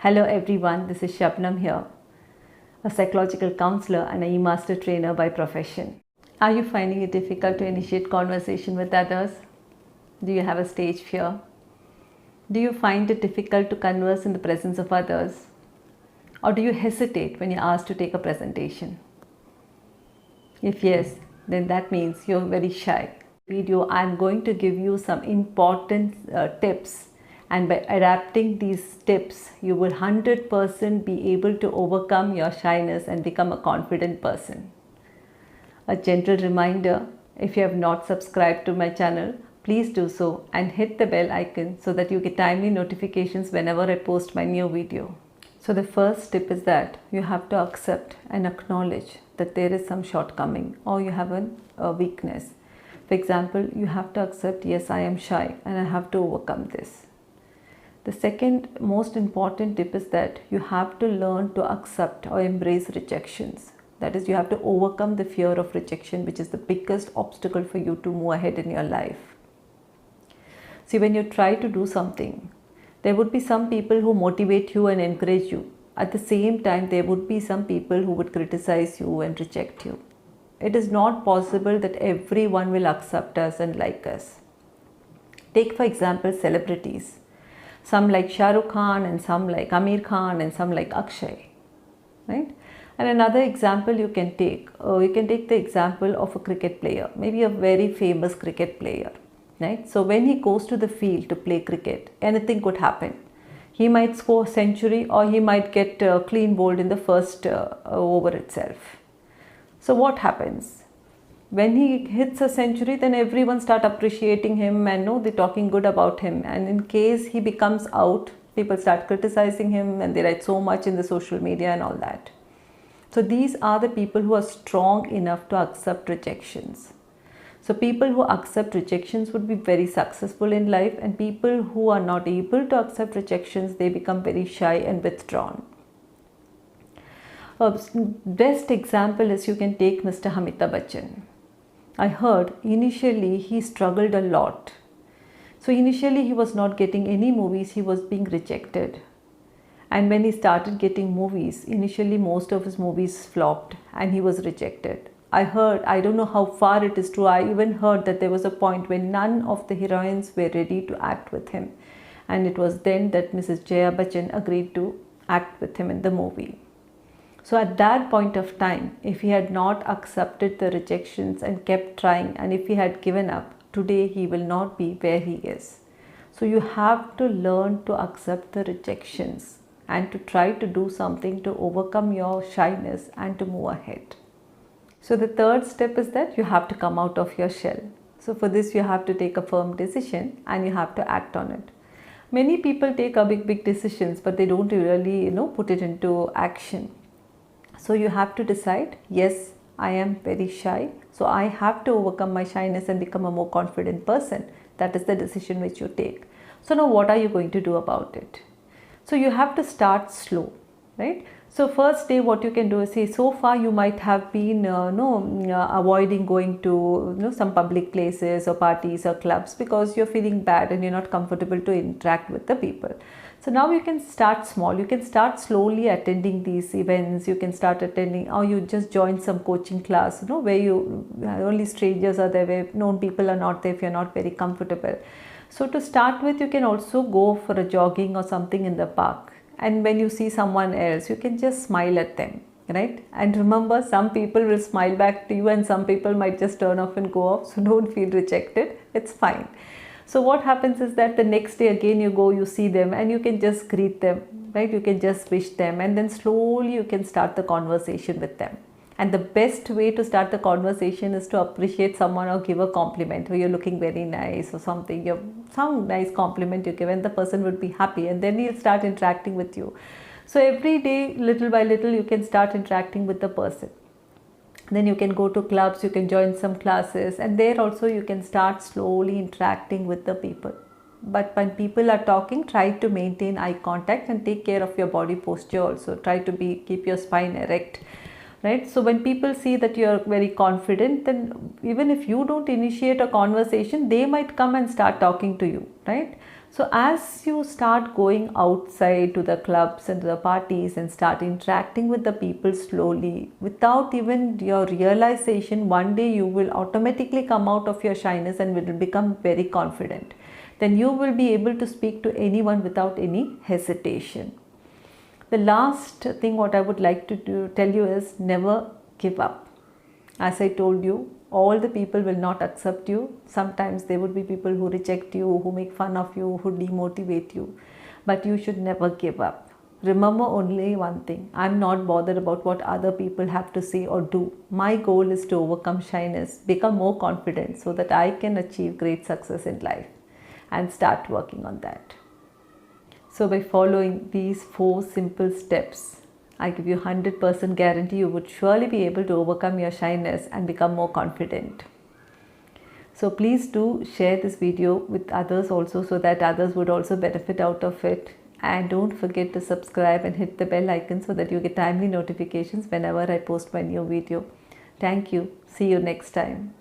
Hello everyone, this is Shabnam here, a psychological counselor and an Emaster trainer by profession. Are you finding it difficult to initiate conversation with others? Do you have a stage fear? Do you find it difficult to converse in the presence of others? Or do you hesitate when you're asked to take a presentation? If yes, then that means you're very shy. Video, I'm going to give you some important tips, and by adapting these tips you will 100% be able to overcome your shyness and become a confident person. A gentle reminder, if you have not subscribed to my channel, please do so and hit the bell icon so that you get timely notifications whenever I post my new video. So the first tip is that you have to accept and acknowledge that there is some shortcoming or you have a weakness. For example, you have to accept, yes, I am shy and I have to overcome this. The second most important tip is that you have to learn to accept or embrace rejections. That is, you have to overcome the fear of rejection, which is the biggest obstacle for you to move ahead in your life. See, when you try to do something, there would be some people who motivate you and encourage you. At the same time, there would be some people who would criticize you and reject you. It is not possible that everyone will accept us and like us. Take, for example, celebrities. Some like Shah Rukh Khan and some like Amir Khan and some like Akshay, right? And another example you can take the example of a cricket player, maybe a very famous cricket player, right? So when he goes to the field to play cricket, anything could happen. He might score a century or he might get clean bowled in the first over itself. So what happens? When he hits a century, then everyone start appreciating him and they're talking good about him. And in case he becomes out, people start criticizing him and they write so much in the social media and all that. So these are the people who are strong enough to accept rejections. So people who accept rejections would be very successful in life, and people who are not able to accept rejections, they become very shy and withdrawn. A best example is you can take Mr. Amitabh Bachchan. I heard initially he struggled a lot. So initially he was not getting any movies, he was being rejected. And when he started getting movies, initially most of his movies flopped and he was rejected. I heard, I don't know how far it is true, I even heard that there was a point when none of the heroines were ready to act with him. And it was then that Mrs. Jaya Bachchan agreed to act with him in the movie. So at that point of time, if he had not accepted the rejections and kept trying, and if he had given up, today he will not be where he is. So you have to learn to accept the rejections and to try to do something to overcome your shyness and to move ahead. So the third step is that you have to come out of your shell. So for this you have to take a firm decision and you have to act on it. Many people take a big decisions, but they don't really put it into action. So you have to decide, yes, I am very shy, so I have to overcome my shyness and become a more confident person. That is the decision which you take. So now what are you going to do about it? So you have to start slow, right? So first day what you can do is say, so far you might have been avoiding going to some public places or parties or clubs because you're feeling bad and you're not comfortable to interact with the people. So now you can start small. You can start slowly attending these events. You can start attending, or you just join some coaching class, where only strangers are there, where known people are not there if you're not very comfortable. So to start with, you can also go for a jogging or something in the park. And when you see someone else, you can just smile at them, right? And remember, some people will smile back to you and some people might just turn off and go off. So don't feel rejected. It's fine. So what happens is that the next day again you go, you see them and you can just greet them, right? You can just wish them and then slowly you can start the conversation with them. And the best way to start the conversation is to appreciate someone or give a compliment, or you're looking very nice or something, some nice compliment you give and the person would be happy and then he'll start interacting with you. So every day, little by little, you can start interacting with the person. Then you can go to clubs, you can join some classes, and there also you can start slowly interacting with the people. But when people are talking, try to maintain eye contact and take care of your body posture also. Try to keep your spine erect, right? So when people see that you are very confident, then even if you don't initiate a conversation, they might come and start talking to you, right? So as you start going outside to the clubs and to the parties and start interacting with the people slowly, without even your realization, one day you will automatically come out of your shyness and will become very confident. Then you will be able to speak to anyone without any hesitation. The last thing what I would like to tell you is never give up. As I told you, all the people will not accept you. Sometimes there would be people who reject you, who make fun of you, who demotivate you. But you should never give up. Remember only one thing. I'm not bothered about what other people have to say or do. My goal is to overcome shyness, become more confident so that I can achieve great success in life and start working on that. So by following these 4 simple steps, I give you 100% guarantee you would surely be able to overcome your shyness and become more confident. So please do share this video with others also so that others would also benefit out of it. And don't forget to subscribe and hit the bell icon so that you get timely notifications whenever I post my new video. Thank you. See you next time.